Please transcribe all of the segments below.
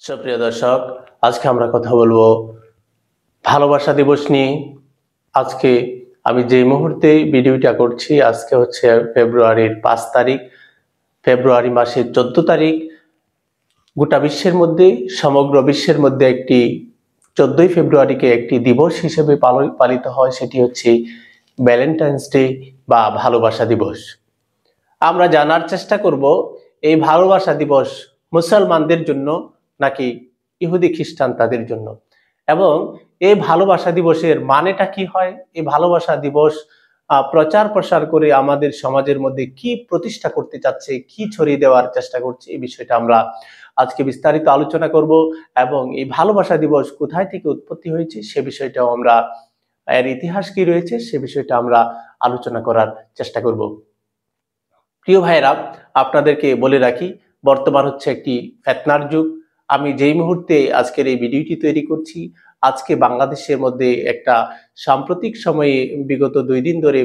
সুপ্রিয় দর্শক, আজকে আমরা কথা বলবো ভালোবাসা দিবস নিয়ে। আজকে আমি যে মুহূর্তে ভিডিওটা করছি, আজকে হচ্ছে ফেব্রুয়ারির 5 তারিখ, ফেব্রুয়ারি মাসের 14 তারিখ। গোটা বিশ্বের মধ্যে, সমগ্র বিশ্বের মধ্যে একটি 14ই ফেব্রুয়ারিকে একটি দিবস হিসেবে পালিত হয়, সেটি হচ্ছে ভ্যালেন্টাইন্স ডে বা ভালোবাসা দিবস। আমরা জানার চেষ্টা করব এই ভালোবাসা দিবস মুসলমানদের জন্য নাকি ইহুদি খ্রিস্টান তাদের জন্য, এবং এই ভালোবাসা দিবসের মানেটা কি হয়, এই ভালোবাসা দিবস প্রচার প্রসার করে আমাদের সমাজের মধ্যে কি প্রতিষ্ঠা করতে চাচ্ছে, কি ছড়িয়ে দেওয়ার চেষ্টা করছে, এই বিষয়টা আমরা আজকে বিস্তারিত আলোচনা করব। এবং এই ভালোবাসা দিবস কোথায় থেকে উৎপত্তি হয়েছে সে বিষয়টাও আমরা, এর ইতিহাস কি রয়েছে সে বিষয়টা আমরা আলোচনা করার চেষ্টা করব। প্রিয় ভাইয়েরা, আপনাদেরকে বলে রাখি, বর্তমান হচ্ছে একটি ফিতনার যুগ। আমি যেই মুহূর্তে আজকের এই ভিডিওটি তৈরি করছি, আজকে বাংলাদেশের মধ্যে একটা সাম্প্রতিক সময়ে বিগত 2 দিন ধরে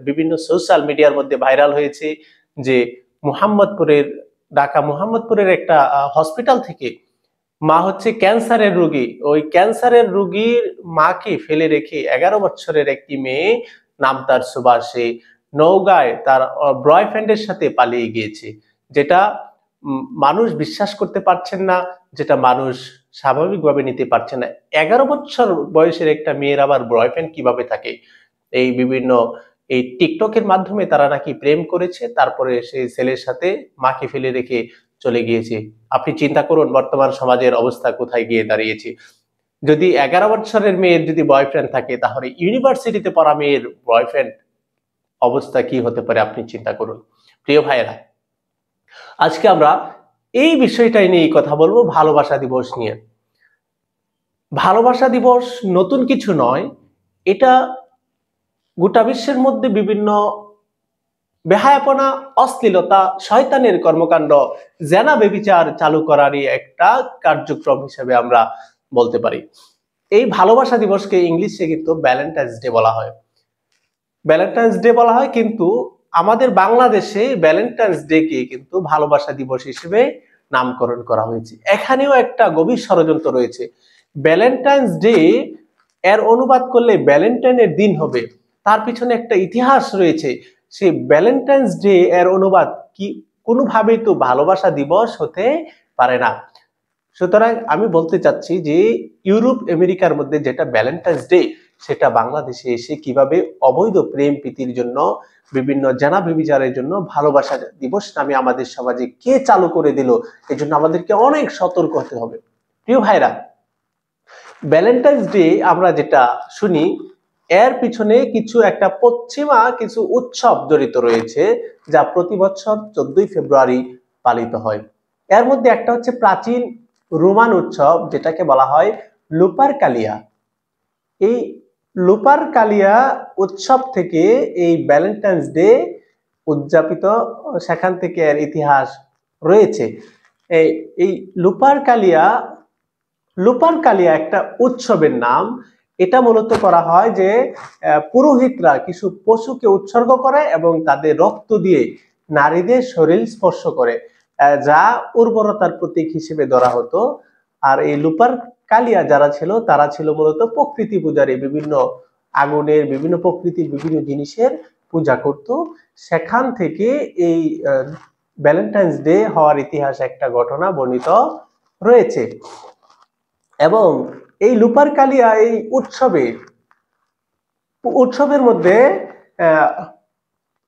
বিভিন্ন সোশ্যাল মিডিয়ার মধ্যে ভাইরাল হয়েছে যে ঢাকা মোহাম্মদপুরের একটা হসপিটাল থেকে মা হচ্ছে ক্যান্সারের রোগী, ওই ক্যান্সারের রোগীর মাকে ফেলে রেখে 11 বছরের একটি মেয়ে, নাম তার সুবাসে, নওগাঁয় তার বয়ফ্রেন্ডের সাথে পালিয়ে গিয়েছে। যেটা মানুষ বিশ্বাস করতে পারছেন না, যেটা মানুষ স্বাভাবিকভাবে নিতে পারছে না। 11 বছর বয়সের একটা মেয়ের আবার বয়ফ্রেন্ড কিভাবে থাকে? এই বিভিন্ন এই টিকটকের মাধ্যমে তারা নাকি প্রেম করেছে, তারপরে সেই ছেলের সাথে মাকে ফেলে রেখে চলে গিয়েছে। আপনি চিন্তা করুন বর্তমান সমাজের অবস্থা কোথায় গিয়ে দাঁড়িয়েছে। যদি 11 বছরের মেয়ের যদি বয়ফ্রেন্ড থাকে, তাহলে ইউনিভার্সিটিতে পড়া মেয়ের বয়ফ্রেন্ড অবস্থা কি হতে পারে আপনি চিন্তা করুন। প্রিয় ভাইয়েরা, আজকে আমরা এই বিষয়টাই নিয়ে কথা বলবো, ভালোবাসা দিবস নিয়ে। ভালোবাসা দিবস নতুন কিছু নয়, এটা গোটা বিশ্বের মধ্যে বিভিন্ন বেহায়াপনা, অশ্লীলতা, শয়তানের কর্মকাণ্ড, জেনা বেবিচার চালু করারই একটা কার্যক্রম হিসেবে আমরা বলতে পারি। এই ভালোবাসা দিবসকে ইংলিশে কিন্তু ভ্যালেন্টাইন্স ডে বলা হয়। ভ্যালেন্টাইন্স ডে বলা হয়, কিন্তু আমাদের বাংলাদেশে ভ্যালেন্টাইন্স ডে কে কিন্তু ভালোবাসা দিবস হিসেবে নামকরণ করা হয়েছে। এখানেও একটা গভীর ষড়যন্ত্র রয়েছে। ভ্যালেন্টাইন্স ডে এর অনুবাদ করলে ভ্যালেন্টাইনের দিন হবে, তার পিছনে একটা ইতিহাস রয়েছে। সেই ভ্যালেন্টাইন্স ডে এর অনুবাদ কি কোনোভাবেই তো ভালোবাসা দিবস হতে পারে না। সুতরাং আমি বলতে চাচ্ছি যে ইউরোপ আমেরিকার মধ্যে যেটা ভ্যালেন্টাইন্স ডে, সেটা বাংলাদেশে এসে কিভাবে অবৈধ প্রেম প্রীতির জন্য, বিভিন্ন জেনা ব্যভিচারের জন্য ভালোবাসা দিবস নামে আমাদের সমাজে কে চালু করে দিল, এজন্য আমাদেরকে অনেক সতর্ক হতে হবে। প্রিয় ভাইরা, ভ্যালেন্টাইন্স ডে আমরা যেটা শুনি, এর পিছনে কিছু একটা পশ্চিমা কিছু উৎসব জড়িত রয়েছে, যা প্রতি বছর 14ই ফেব্রুয়ারি পালিত হয়। এর মধ্যে একটা হচ্ছে প্রাচীন রোমান উৎসব, যেটাকে বলা হয় লুপারকালিয়া। এই লুপারকালিয়া উৎসব থেকে এই ভ্যালেন্টাইন্স ডে উদযাপিত, সেখান থেকে এর ইতিহাস রয়েছে। এই লুপারকালিয়া লুপারকালিয়া একটা উৎসবের নাম। এটা মূলত করা হয় যে পুরোহিতরা কিছু পশুকে উৎসর্গ করে এবং তাদের রক্ত দিয়ে নারীদের শরীর স্পর্শ করে, যা উর্বরতার প্রতীক হিসেবে ধরা হতো। আর এই লুপারকালিয়া যারা ছিল, তারা ছিল মূলত প্রকৃতি পূজারী, বিভিন্ন আগুনের, বিভিন্ন প্রকৃতির বিভিন্ন জিনিসের পূজা করত। সেখান থেকে এই ভ্যালেন্টাইন্স ডে হওয়ার ইতিহাস একটা ঘটনা বর্ণিত রয়েছে। এবং এই লুপারকালিয়া এই উৎসবের মধ্যে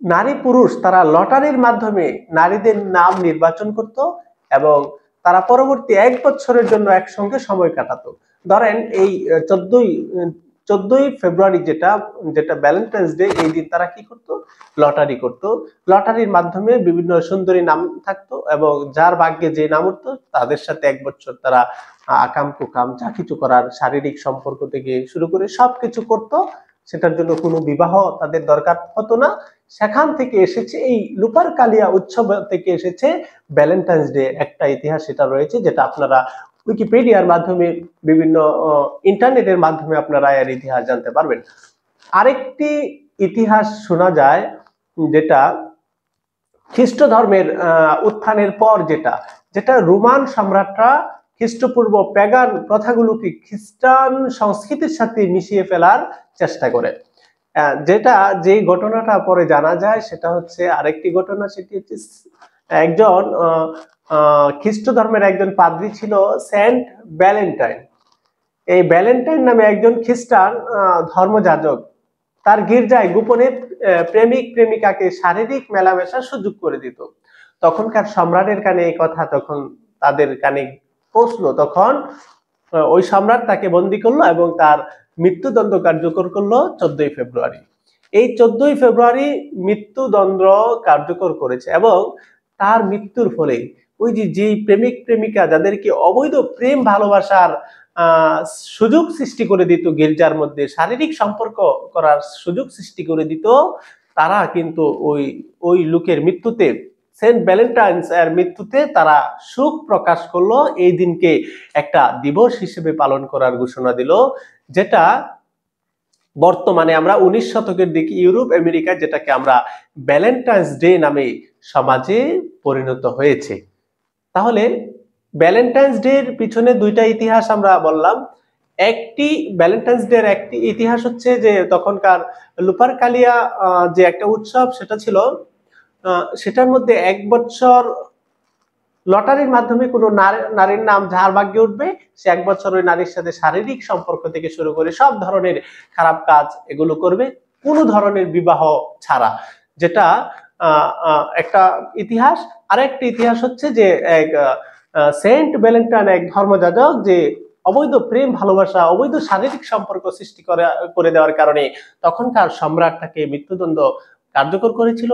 নারী পুরুষ তারা লটারির মাধ্যমে নারীদের নাম নির্বাচন করত, এবং তারা পরবর্তী 1 বছরের জন্য একসঙ্গে সময় কাটাতো। ধরেন এই 14ই ফেব্রুয়ারি যেটা ভ্যালেন্টাইন্স ডে, এই দিন তারা কি করতো, লটারি করত। লটারির মাধ্যমে বিভিন্ন সুন্দরী নাম থাকতো, এবং যার ভাগ্যে যে নাম উঠতো তাদের সাথে 1 বছর তারা আকাম কুকাম যা কিছু করার, শারীরিক সম্পর্ক থেকে শুরু করে সবকিছু করত। সেটার জন্য কোনো বিবাহ তাদের দরকার হতো না। সেখান থেকে এসেছে এই লুপারকালিয়া উৎসব, থেকে এসেছে ভ্যালেন্টাইন্স ডে। একটা ইতিহাস সেটা রয়েছে, যেটা আপনারা উইকিপিডিয়ার মাধ্যমে, বিভিন্ন ইন্টারনেটের মাধ্যমে আপনারা এর ইতিহাস জানতে পারবেন। আরেকটি ইতিহাস শোনা যায়, যেটা খ্রিস্ট ধর্মের উত্থানের পর, যেটা রোমান সম্রাটরা খ্রিস্টপূর্ব প্যাগান প্রথাগুলোকে খ্রিস্টান সংস্কৃতির সাথে মিশিয়ে ফেলার চেষ্টা করে। যে ঘটনাটা পরে জানা যায় সেটা হচ্ছে আরেকটি ঘটনা, সেটি হচ্ছে একজন খ্রিস্ট ধর্মের একজন পাদ্রী ছিল সেন্ট ভ্যালেন্টাইন। এই ভ্যালেন্টাইন নামে একজন খ্রিস্টান ধর্মযাজক তার গির্জায় গোপনে প্রেমিক প্রেমিকাকে শারীরিক মেলামেশার সুযোগ করে দিত। তখনকার সম্রাটের কানে এই কথা তখন তাদের কানে পৌঁছলো, তখন ওই সম্রাট তাকে বন্দী করলো এবং তার মৃত্যুদণ্ড কার্যকর করলো 14ই ফেব্রুয়ারি। এই 14ই ফেব্রুয়ারি মৃত্যুদণ্ড কার্যকর করেছে এবং তার মৃত্যুর ফলে ওই যে প্রেমিক প্রেমিকা যাদেরকে অবৈধ প্রেম ভালোবাসার সুযোগ সৃষ্টি করে দিত, গির্জার মধ্যে শারীরিক সম্পর্ক করার সুযোগ সৃষ্টি করে দিত, তারা কিন্তু ওই লোকের মৃত্যুতে, সেন্ট ভ্যালেন্টাইন্স এর মৃত্যুতে তারা শোক প্রকাশ করলো। এই দিনকে একটা দিবস হিসেবে পালন করার ঘোষণা দিল, যেটা বর্তমানে আমরা 19 শতকের দিকে ইউরোপ আমেরিকা যেটাকে আমরা ভ্যালেন্টাইন্স ডে নামে সমাজে পরিণত হয়েছে। তাহলে ভ্যালেন্টাইন্স ডে এর পিছনে দুইটা ইতিহাস আমরা বললাম। একটি ভ্যালেন্টাইন্স ডে এর একটি ইতিহাস হচ্ছে যে তখনকার লুপারকালিয়া যে একটা উৎসব সেটা ছিল, সেটার মধ্যে 1 বছর লটারির মাধ্যমে কোনো নারীর নাম যার ভাগ্যে উঠবে সে 1 বছর ওই নারীর সাথে শারীরিক সম্পর্ক থেকে শুরু করে সব ধরনের খারাপ কাজ এগুলো করবে, কোনো ধরনের বিবাহ ছাড়া, যেটা একটা ইতিহাস। আরেকটি ইতিহাস হচ্ছে যে এক সেন্ট ভ্যালেন্টাইন এক ধর্মযাজক যে অবৈধ প্রেম ভালোবাসা অবৈধ শারীরিক সম্পর্ক সৃষ্টি করে দেওয়ার কারণে তখনকার সম্রাট তাকে মৃত্যুদণ্ড কার্যকর করেছিল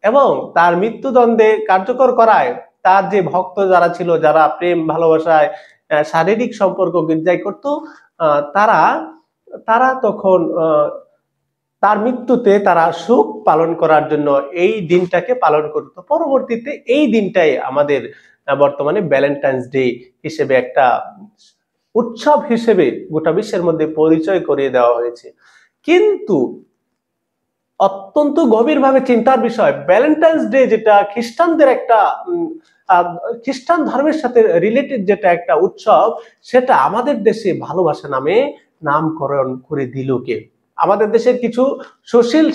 এবং তার মৃত্যুদণ্ডে কার্যকর করায় তার যে ভক্ত যারা ছিল, যারা প্রেম ভালোবাসায় শারীরিক সম্পর্ক গির্জায় করত, তারা তখন তার মৃত্যুতে তারা শোক পালন করার জন্য এই দিনটাকে পালন করত। পরবর্তীতে এই দিনটাই আমাদের বর্তমানে ভ্যালেন্টাইন্স ডে হিসেবে একটা উৎসব হিসেবে গোটা বিশ্বের মধ্যে পরিচয় করিয়ে দেওয়া হয়েছে। কিন্তু অত্যন্ত গভীরভাবে চিন্তার বিষয়, ভ্যালেন্টাইন্স ডে যেটা খ্রিস্টানদের একটা খ্রিস্টান ধর্মের সাথে রিলেটেড যেটা একটা উৎসব, সেটা আমাদের দেশে ভালোবাসা নামে নামকরণ করে দিল কে? আমাদের দেশের কিছু সুশীল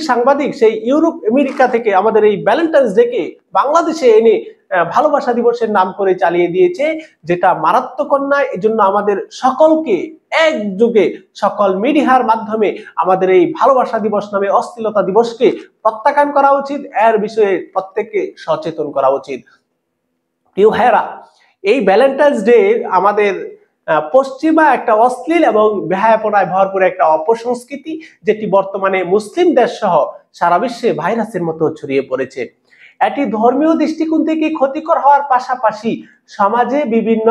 সাংবাদিক সেই ইউরোপ আমেরিকা থেকে আমাদের এই ভ্যালেন্টাইন্স ডে কে বাংলাদেশে এনে ভালোবাসা দিবসের নাম করে চালিয়ে দিয়েছে, যেটা মারাত্মক অন্যায়। এজন্য আমাদের সকলকে একযোগে সকল মিডিয়ার মাধ্যমে আমাদের এই ভালোবাসা দিবস নামে অশ্লীলতা দিবসকে প্রত্যাখ্যান করা উচিত, এর বিষয়ে প্রত্যেককে সচেতন করা উচিত। প্রিয় ভাইয়েরা, এই ভ্যালেন্টাইন্স ডে আমাদের পশ্চিমা একটা অশ্লীল এবং বেহায়াপনায় ভরপুর একটা অপসংস্কৃতি, যেটি বর্তমানে মুসলিম দেশ সহ সারা বিশ্বে ভাইরাসের মতো ছড়িয়ে পড়েছে। এটি ধর্মীয় দৃষ্টিকোণ থেকে ক্ষতিকর হওয়ার পাশাপাশি সমাজে বিভিন্ন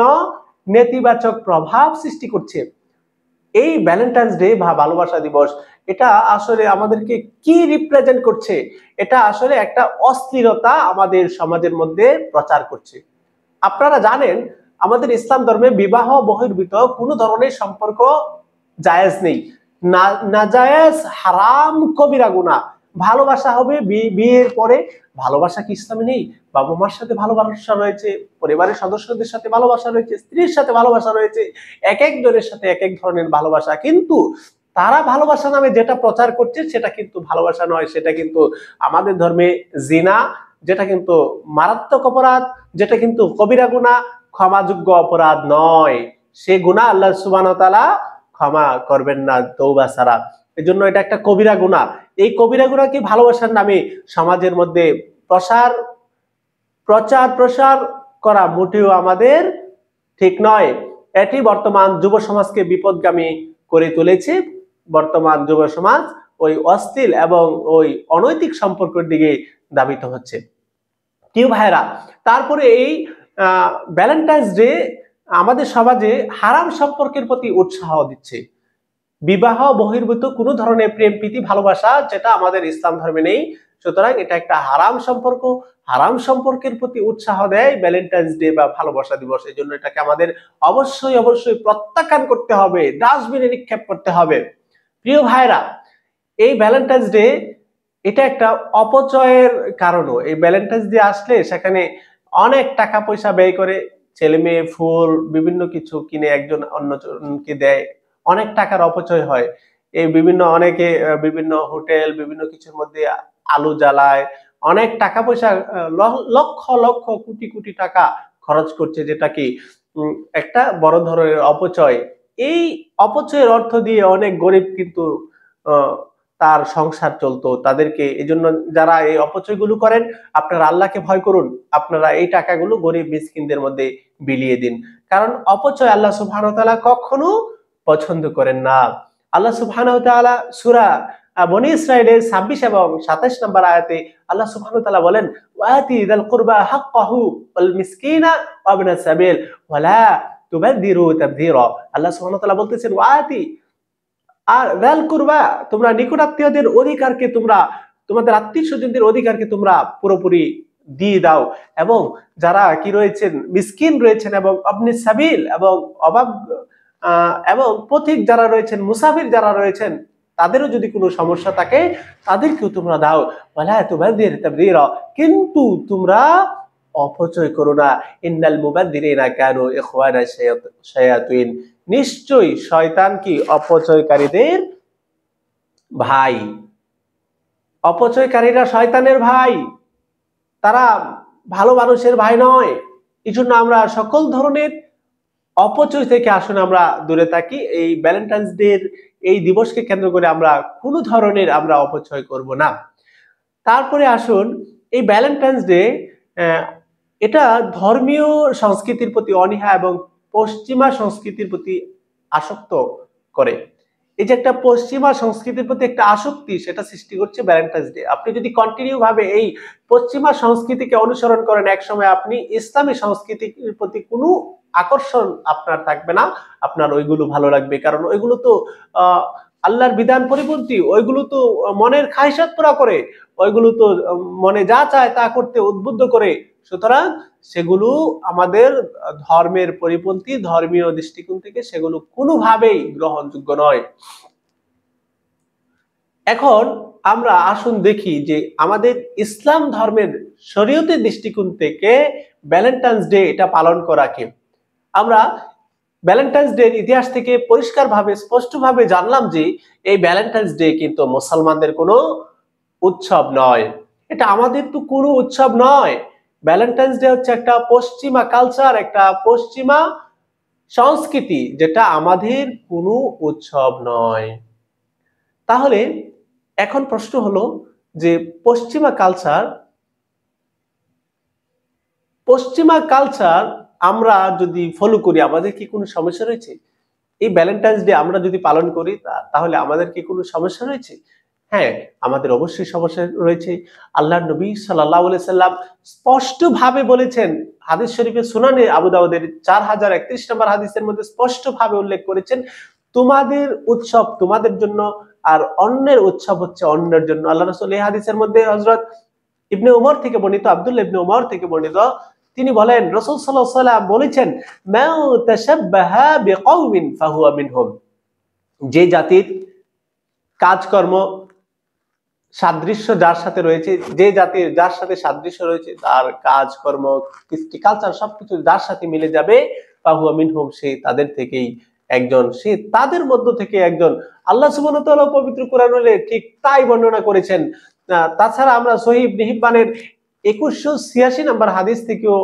নেতিবাচক প্রভাব সৃষ্টি করছে। এই ভ্যালেন্টাইন্স ডে বা ভালোবাসা দিবস এটা আসলে আমাদেরকে কি রিপ্রেজেন্ট করছে? এটা আসলে একটা অশ্লীলতা আমাদের সমাজের মধ্যে প্রচার করছে। আপনারা জানেন আমাদের ইসলাম ধর্মে বিবাহ বহির্ভূত কোনো ধরনের সম্পর্ক জায়েজ নেই, নাজায়েজ হারাম কবিরা গুনাহ। ভালোবাসা হবে বিয়ের পরে। ভালোবাসা কি ইসলামে নেই? বাবা মার সাথে ভালোবাসা রয়েছে, পরিবারের সদস্যদের সাথে ভালোবাসা রয়েছে, স্ত্রীর সাথে ভালোবাসা রয়েছে, এক একজনের সাথে এক এক ধরনের ভালোবাসা। কিন্তু তারা ভালোবাসা নামে যেটা প্রচার করছে সেটা কিন্তু ভালোবাসা নয়, সেটা কিন্তু আমাদের ধর্মে জিনা, যেটা কিন্তু মারাত্মক অপরাধ, যেটা কিন্তু কবিরা গুনাহ, ক্ষমাযোগ্য অপরাধ নয়। সে গুনাহ আল্লাহ সুবহানাহু ওয়া তাআলা ক্ষমা করবেন না তওবা ছাড়া। এজন্য এটা একটা কবিরা গুনাহ। এই কবিরা গুনাহ কি ভালোবাসার নামে সমাজের মধ্যে প্রচার করা মোটেও আমাদের ঠিক নয়। এটি বর্তমান যুব সমাজকে বিপদগামী করে তুলেছে। বর্তমান যুব সমাজ ওই অশ্লীল এবং ওই অনৈতিক সম্পর্কের দিকে ধাবিত হচ্ছে। প্রিয় ভাইরা, তারপরে এই ভ্যালেন্টাইন্স ডে আমাদের সমাজে হারাম সম্পর্কের প্রতি উৎসাহ দিচ্ছে। বিবাহ বহির্ভূত কোনো ধরনের প্রেম প্রীতি ভালোবাসা যেটা আমাদের ইসলাম ধর্মে নেই, সুতরাং এটা একটা হারাম সম্পর্ক। হারাম সম্পর্কের প্রতি উৎসাহ দেয় ভ্যালেন্টাইন্স ডে বা ভালোবাসা দিবস। এই জন্য এটাকে আমাদের অবশ্যই প্রত্যাখ্যান করতে হবে, ডাস্টবিনে নিক্ষেপ করতে হবে। প্রিয় ভাইরা, এই ভ্যালেন্টাইন্স ডে এটা একটা অপচয়ের কারণও। এই ভ্যালেন্টাইন্স ডে আসলে সেখানে অনেক টাকা পয়সা ব্যয় করে ছেলে মেয়ে ফুল বিভিন্ন কিছু কিনে একজন অন্যজনকে দেয়, অনেক টাকার অপচয় হয়। এই বিভিন্ন অনেকে বিভিন্ন হোটেল বিভিন্ন কিছুর মধ্যে আলো জ্বালায়, অনেক টাকা পয়সা লক্ষ লক্ষ কোটি কোটি টাকা খরচ করছে, যেটা কি একটা বড় ধরনের অপচয়। এই অপচয়ের অর্থ দিয়ে অনেক গরিব কিন্তু আহ, তার সংসার চলতো। তাদেরকে এই জন্য যারা এই অপচয়গুলো করেন, আপনারা আল্লাহকে ভয় করুন, আপনারা এই টাকাগুলো গরিব মিসকিনদের মধ্যে বিলিয়ে দিন। কারণ অপচয় আল্লাহ সুবহানাহু ওয়া তাআলা কখনো পছন্দ করেন না। আল্লাহ সুবহানাহু ওয়া তাআলা সূরা বনী ইসরাঈলের 26 এবং 27 নম্বর আয়াতে আল্লাহ সুবহানাহু ওয়া তাআলা বলেন, ওয়াতি যাল কুরবা হাক্কাহু ওয়াল মিসকিনা ওয়া ইবনাস সাবিল ওয়া লা তুবাদদিরু তাবদীরা। আল্লাহ সুবহানাহু ওয়া তাআলা বলতেছেন, ওয়াতি আর যাল কুরবা, তোমরা নিকটাত্মীয়দের অধিকারকে তোমরা তোমাদের আত্মীয় স্বজনদের অধিকারকে তোমরা পুরোপুরি দিয়ে দাও, এবং যারা কি রয়েছেন মিসকিন রয়েছেন এবং ইবনাস সাবিল এবং অভাব এবং পথিক যারা রয়েছেন, মুসাফির যারা রয়েছেন, তাদেরও যদি কোনো সমস্যা থাকে তাদেরকেও তোমরা দাও। ওয়ালা তুবাদদির তাবদীরা, কিন্তু তোমরা অপচয় করো না। ইন্নাল মুবাদদিরিনা কানু ইখওয়ানা শায়াতিন, নিশ্চয়ই শয়তান কি অপচয়কারীদের ভাই। অপচয়কারীরা শয়তানের ভাই, তারা ভালো মানুষের ভাই নয়। এই জন্য আমরা সকল ধরনের অপচয় থেকে আসুন আমরা দূরে থাকি। এই ভ্যালেন্টাইন্স ডে এই দিবসকে কেন্দ্র করে আমরা কোনো ধরনের আমরা অপচয় করব না। তারপরে আসুন, এই ভ্যালেন্টাইন্স ডে এটা ধর্মীয় সংস্কৃতির প্রতি অনীহা এবং পশ্চিমা সংস্কৃতির প্রতি আসক্ত করে। এই যে একটা পশ্চিমা সংস্কৃতির প্রতি একটা আসক্তি, সেটা সৃষ্টি করছে ভ্যালেন্টাইন্স ডে। আপনি যদি কন্টিনিউ ভাবে এই পশ্চিমা সংস্কৃতিকে অনুসরণ করেন, একসময় আপনি ইসলামী সংস্কৃতির প্রতি কোনো আকর্ষণ আপনার থাকবে না, আপনার ওইগুলো ভালো লাগবে। কারণ ওইগুলো তো আল্লাহর বিধান পরিপন্থী, ওইগুলো তো মনের খায়সাত পুরা করে, ওইগুলো তো মনে যা চায় তা করতে উদ্বুদ্ধ করে। সুতরাং সেগুলো আমাদের ধর্মের পরিপন্থী, ধর্মীয় দৃষ্টিকোণ থেকে সেগুলো কোনোভাবেই গ্রহণযোগ্য নয়। এখন আমরা আসুন দেখি যে আমাদের ইসলাম ধর্মের শরীয়তের দৃষ্টিকোণ থেকে ভ্যালেন্টাইন্স ডে এটা পালন করা কি। আমরা ভ্যালেন্টাইন্স ডে ইতিহাস থেকে পরিষ্কারভাবে স্পষ্টভাবে জানলাম যে এই ভ্যালেন্টাইন্স ডে কিন্তু মুসলমানদের কোনো উৎসব নয়, এটা আমাদের তো কোনো উৎসব নয়। ভ্যালেন্টাইন্স ডে হচ্ছে একটা পশ্চিমা কালচার, একটা পশ্চিমা সংস্কৃতি, যেটা আমাদের কোনো উৎসব নয়। তাহলে এখন প্রশ্ন হলো যে পশ্চিমা কালচার আমরা যদি ফলো করি, আমাদের কি কোনো সমস্যা রয়েছে? এই ভ্যালেন্টাইন্স ডে আমরা যদি পালন করি তাহলে আমাদের কি কোনো সমস্যা রয়েছে? হ্যাঁ, আমাদের অবশ্যই সমস্যা রয়েছে। আল্লাহর নবী সাল্লাল্লাহু আলাইহি সাল্লাম স্পষ্ট ভাবে বলেছেন, হাদিস শরীফে সুনানে আবু দাউদের 4031 নম্বর হাদিসের মধ্যে স্পষ্ট ভাবে উল্লেখ করেছেন, তোমাদের উৎসব তোমাদের জন্য আর অন্যের উৎসব হচ্ছে অন্যের জন্য। আল্লাহ রাসূল এই হাদিসের মধ্যে হযরত ইবনে উমর থেকে বর্ণিত, আব্দুল্লাহ ইবনে উমর থেকে বর্ণিত, তিনি বলেন রাসূল সাল্লাল্লাহু আলাইহি ওয়াসাল্লাম বলেছেন, মান তাশাব্বাহা বিকাউমিন ফাহুয়া মিনহুম, যে জাতির কাজকর্ম সাদৃশ্য যার সাথে রয়েছে, যে জাতির যার সাথে সাদৃশ্য রয়েছে, তার কাজকর্ম কৃষ্টি কালচার সবকিছু যার সাথে মিলে যাবে, ফাহুয়া মিনহুম, সে তাদের থেকেই একজন, সে তাদের মধ্য থেকে একজন। আল্লাহ সুবহানাহু ওয়া তাআলা পবিত্র কোরআনে ঠিক তাই বর্ণনা করেছেন। তাছাড়া আমরা সহিহ ইবনে হিব্বানের 2186 নম্বর হাদিস থেকেও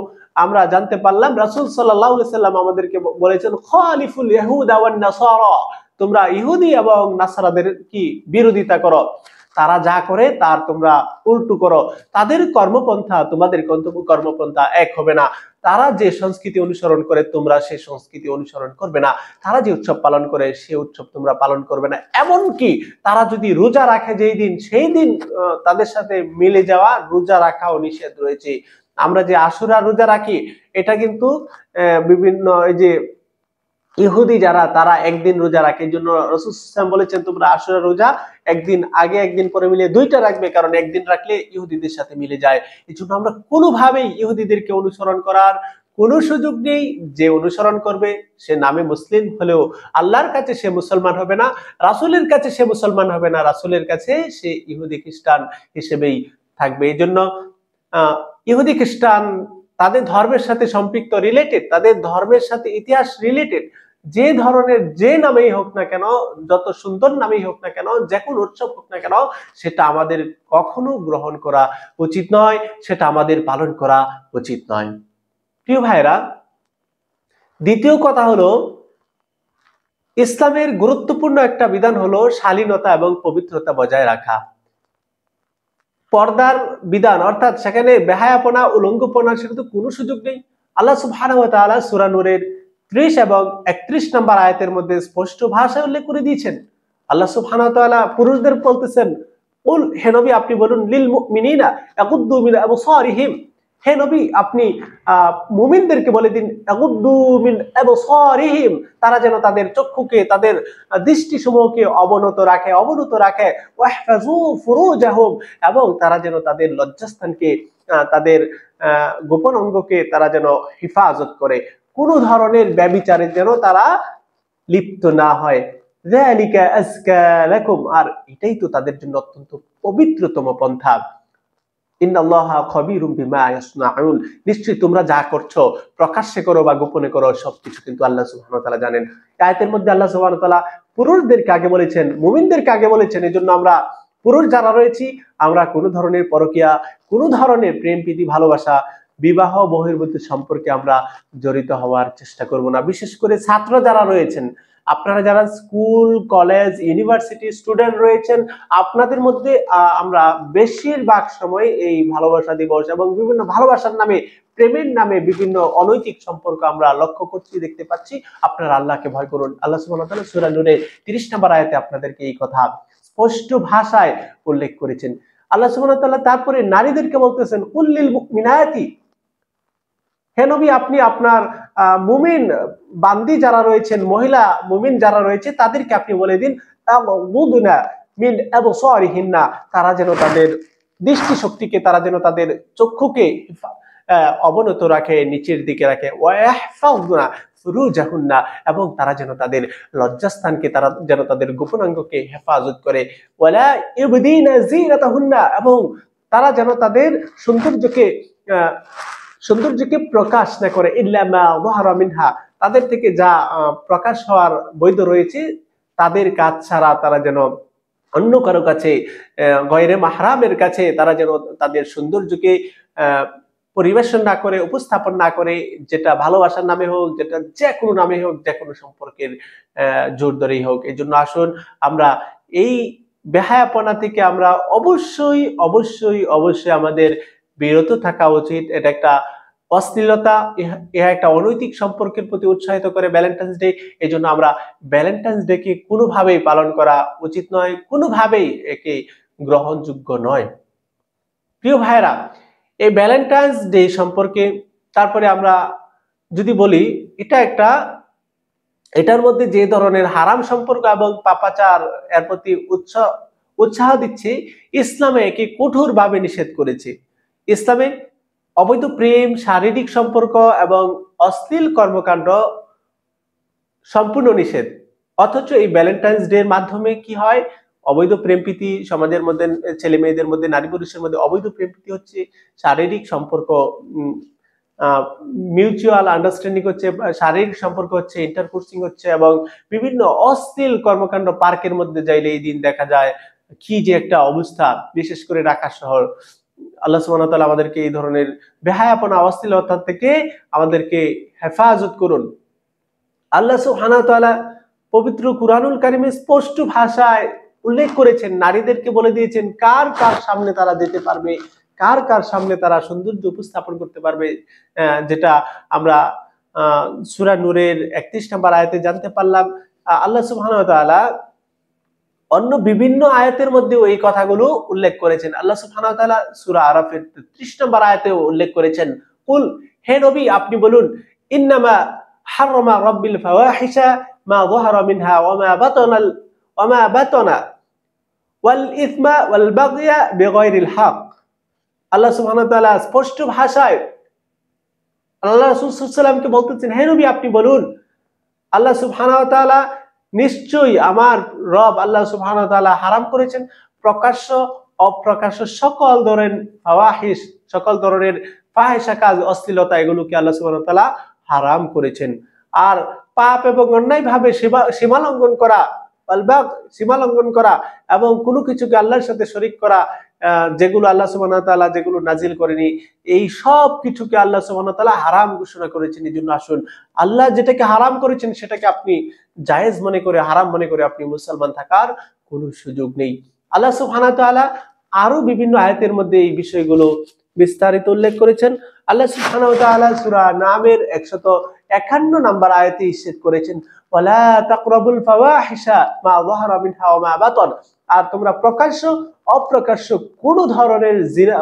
আমরা জানতে পারলাম, রাসূল সাল্লাল্লাহু আলাইহি সাল্লাম আমাদেরকে বলেছেন, খালিফুল ইয়াহুদা ওয়ান নাসারা, তোমরা ইহুদি এবং নাসারাদের কি বিরোধিতা করো, তারা যা করে তার তোমরা উল্টো করো, তাদের কর্মপন্থা তোমাদের কর্মপন্থা এক হবে না, তারা যে সংস্কৃতি অনুসরণ করে তোমরা সেই সংস্কৃতি অনুসরণ করবে না, তারা যে উৎসব পালন করে সেই উৎসব তোমরা পালন করবে না। এমনকি তারা যদি রোজা রাখে যেই দিন, সেই দিন তাদের সাথে মিলে যাওয়া রোজা রাখাও নিষেধ রয়েছে। আমরা যে আশুরা রোজা রাখি, এটা কিন্তু বিভিন্ন এই যে ইহুদি যারা, তারা একদিন রোজা রাখে। এই জন্য রাসূল সাল্লাল্লাহু আলাইহি ওয়াসাল্লাম বলেছেন, তোমরা আশুরা রোজা একদিন আগে একদিন পরে মিলে দুইটা রাখবে, কারণ একদিন রাখলে ইহুদিদের সাথে মিলে যায়। এই জন্য আমরা কোনোভাবেই ইহুদিদেরকে অনুসরণ করার কোনো সুযোগ নেই। যে অনুসরণ করবে সে নামে মুসলিম হলেও আল্লাহর কাছে সে মুসলমান হবে না, রাসূলের কাছে সে মুসলমান হবে না, রাসূলের কাছে সে ইহুদি খ্রিস্টান হিসেবেই থাকবে। এই জন্য ইহুদি খ্রিস্টান তাদের ধর্মের সাথে সম্পৃক্ত রিলেটেড, তাদের ধর্মের সাথে ইতিহাস রিলেটেড যে ধরনের যে নামেই হোক না কেন, যত সুন্দর নামেই হোক না কেন, যে কোনো উৎসব হোক না কেন, সেটা আমাদের কখনো গ্রহণ করা উচিত নয়, সেটা আমাদের পালন করা উচিত নয়। প্রিয় ভাইরা, দ্বিতীয় কথা হলো, ইসলামের গুরুত্বপূর্ণ একটা বিধান হলো শালীনতা এবং পবিত্রতা বজায় রাখা। পর্দার বিধান, অর্থাৎ সেখানে বেহায়াপনা উলঙ্গপনা সেটা তো কোনো সুযোগ নেই। আল্লাহ সুবহানাহু ওয়া তাআলা সূরা নূরের 30 এবং 31 নম্বর আয়াতের মধ্যে স্পষ্ট ভাষায় উল্লেখ করে দিয়েছেন। আল্লাহ সুবহানাহু ওয়া তাআলা পুরুষদের বলতেছেন, কুল, হে নবী আপনি বলুন, লিল মুমিনিনা ইয়াগুদ্দু মিন আবসারিহিম, হে নবী আপনি মুমিনদেরকে বলে দিন, ইয়াগুদ্দু মিন আবসারিহিম, তারা যেন তাদের চক্ষুকে, তাদের দৃষ্টিসমূহকে অবনত রাখে, ওয়াহফাজু ফুরুজাহুম, এবং তারা যেন তাদের লজ্জাস্থানকে, তাদের গোপন অঙ্গকে তারা যেন হেফাজত করে, কোন ধরনের ব্যভিচারে যেন তারা লিপ্ত না হয়। যালিকা আজকা লাকুম, আর এটাই তো তাদের জন্য অত্যন্ত পবিত্রতম পন্থা। ইন্নাল্লাহা খাবীরুম বিমা ইয়াসনাউন, নিশ্চয়ই তোমরা যা করছো, প্রকাশ্যে করো বা গোপনে করো, সবকিছু কিন্তু আল্লাহ সুবহানাহু ওয়া তাআলা জানেন। আয়াতের মধ্যে আল্লাহ সুবহানাহু ওয়া তাআলা পুরুষদেরকে আগে বলেছেন, মুমিনদেরকে আগে বলেছেন। এজন্য আমরা পুরুষ যারা রয়েছি, আমরা কোনো ধরনের পরকীয়া, কোনো ধরনের প্রেম প্রীতি ভালোবাসা, বিবাহ বহির্ভূত সম্পর্কে আমরা জড়িত হওয়ার চেষ্টা করব না। বিশেষ করে ছাত্র যারা রয়েছেন, আপনারা যারা স্কুল কলেজ ইউনিভার্সিটি স্টুডেন্ট রয়েছেন, আপনাদের মধ্যে আমরা বেশিরভাগ সময় এই ভালোবাসা দিবস এবং বিভিন্ন ভালোবাসার নামে, প্রেমের নামে বিভিন্ন অনৈতিক সম্পর্ক আমরা লক্ষ্য করছি, দেখতে পাচ্ছি। আপনারা আল্লাহকে ভয় করুন। আল্লাহ সুবহানাহু ওয়া তাআলা সূরা নূরে 30 নম্বর আয়াতে আপনাদেরকে এই কথা স্পষ্ট ভাষায় উল্লেখ করেছেন। আল্লাহ সুবহানাহু ওয়া তাআলা তারপরে নারীদেরকে বলতেছেন, কুল্লিল মুমিনাতি, হে নবী আপনি আপনার মুমিন বান্দি যারা রয়েছেন, মহিলা মুমিন যারা রয়েছে, তাদেরকে আপনি বলে দিন, আগুদুনা মিন আবসারিহিন্না, তারা যেন তাদের দৃষ্টি শক্তিকে, তারা যেন তাদের চক্ষুকে অবনত রাখে, নিচের দিকে রাখে, ওয়াহফাযনা ফুরুজাহুন্না, এবং তারা যেন তাদের লজ্জাস্থানকে, তারা যেন তাদের গোপনাঙ্গকে হেফাজত করে, ওয়ালা ইবদিনা যিনাতাহুন্না, এবং তারা যেন তাদের সৌন্দর্যকে প্রকাশ না করে, ইল্লা মা যাহারা মিনহা, তাদের থেকে যা প্রকাশ হওয়ার বৈধ রয়েছে, তাদের কাজ ছাড়া তারা যেন অন্য কারো কাছে, গয়রে মাহরামের কাছে তারা যেন তাদের সৌন্দর্যকে পরিবেশন না করে, উপস্থাপন না করে, যেটা ভালোবাসার নামে হোক, যেটা যে কোনো নামে হোক, যে কোনো সম্পর্কের জোর ধরেই হোক। এই জন্য আসুন আমরা এই বেহায়াপনা থেকে আমরা অবশ্যই অবশ্যই অবশ্যই আমাদের বিরত থাকা উচিত। এটা একটা অশ্লীলতা, ইহা একটা অনৈতিক সম্পর্কের প্রতি উৎসাহিত করে ভ্যালেন্টাইন্স ডে। এই জন্য আমরা ভ্যালেন্টাইন্স ডে কে কোনোভাবেই পালন করা উচিত নয়, কোনোভাবেই একে গ্রহণযোগ্য নয়। প্রিয় ভাইরা, এই ভ্যালেন্টাইন্স ডে সম্পর্কে তারপরে আমরা যদি বলি, এটার মধ্যে যে ধরনের হারাম সম্পর্ক এবং পাপাচার এর প্রতি উৎসাহ দিচ্ছে, ইসলামে একে কঠোরভাবে নিষেধ করেছে। ইসলামে অবৈধ প্রেম, শারীরিক সম্পর্ক এবং অশ্লীল কর্মকাণ্ড সম্পূর্ণ নিষেধ। অথচ এই ভ্যালেন্টাইন্স ডে এর মাধ্যমে কি হয়? অবৈধ প্রেম প্রীতি, সমাজের মধ্যে ছেলে মেয়েদের মধ্যে, নারী পুরুষের মধ্যে অবৈধ প্রেম প্রীতি হচ্ছে, শারীরিক সম্পর্ক, মিউচুয়াল আন্ডারস্ট্যান্ডিং হচ্ছে, শারীরিক সম্পর্ক হচ্ছে, ইন্টারকোর্সিং হচ্ছে, এবং বিভিন্ন অশ্লীল কর্মকাণ্ড পার্কের মধ্যে যাইলে এই দিন দেখা যায় কি যে একটা অবস্থা, বিশেষ করে ঢাকা শহর। আল্লাহ সুবহানাহু ওয়া তাআলা আমাদেরকে এই ধরনের বেহায়াপনা, অশ্লীলতা থেকে আমাদেরকে হেফাজত করুন। আল্লাহ সুবহানাহু ওয়া তাআলা পবিত্র কুরআনুল কারীমে স্পষ্ট ভাষায় উল্লেখ করেছেন, নারীদেরকে বলে দিয়েছেন কার কার সামনে তারা যেতে পারবে, কার কার সামনে তারা সৌন্দর্য উপস্থাপন করতে পারবে, যেটা আমরা সূরা নূরের 31 নম্বর আয়াতে জানতে পারলাম। আল্লাহ সুবহানাহু ওয়া তাআলা অন্য বিভিন্ন আয়াতের মধ্যে এই কথাগুলো উল্লেখ করেছেন। আল্লাহ সুবহানাহু ওয়া তাআলা সূরা আরাফের 33 নম্বর আয়াতেও উল্লেখ করেছেন, কুল, হে নবী আপনি বলুন, ইন্নামা হারামা রাব্বিল ফাওয়াহিশা মা যাহারা মিনহা ওয়া মা বাতানা ওয়াল ইসমা ওয়াল বাগয়া বিগাইরিল হক। আল্লাহ সুবহানাহু ওয়া তাআলা স্পষ্ট ভাষায় আল্লাহ রাসূল সাল্লাল্লাহু আলাইহি ওয়াসাল্লামকে বলতেছেন, হে নবী আপনি বলুন, আল্লাহ সুবহানাহু ওয়া তাআলা নিশ্চয়ই আমার রব আল্লাহ সুবহানাহু ওয়া তাআলা হারাম করেছেন প্রকাশ্য অপ্রকাশ্য সকল ধরনের ফাওয়াহিশ, সকল ধরনের ফাহিশা কাজ, অশ্লীলতা, এগুলোকে আল্লাহ সুবহানাহু ওয়া তাআলা হারাম করেছেন। আর পাপ এবং অন্যায় ভাবে সীমা লঙ্ঘন করা, সীমা লঙ্ঘন করা এবং কোনো কিছুকে আল্লাহর সাথে শরীক করা, যেগুলো আল্লাহ সুবহানাহু ওয়া তাআলা যেগুলো নাজিল করেনি, এই সব কিছুকে আল্লাহ সুবহানাহু ওয়া তাআলা হারাম ঘোষণা করেছেন। এই জন্য আসুন, আল্লাহ যেটাকে হারাম করেছেন সেটাকে আপনি জায়েজ মনে করে, হারাম মনে করে আপনি মুসলমান থাকার কোনো সুযোগ নেই। আল্লাহ সুবহানাহু ওয়া তাআলা আরো বিভিন্ন আয়াতের মধ্যে এই বিষয়গুলো বিস্তারিত উল্লেখ করেছেন। আল্লাহ সুবহানাহু ওয়া তাআলা সূরা নামের 151 নম্বর আয়াতে ইরশাদ করেছেন, ওয়ালা তাকরাবুল ফাওয়াহিশা মা যাহারা মিনহা ওয়া মা বাতান। আর তোমরা প্রকাশ্য অপ্রকাশ্য কোন ধরনের জিনা,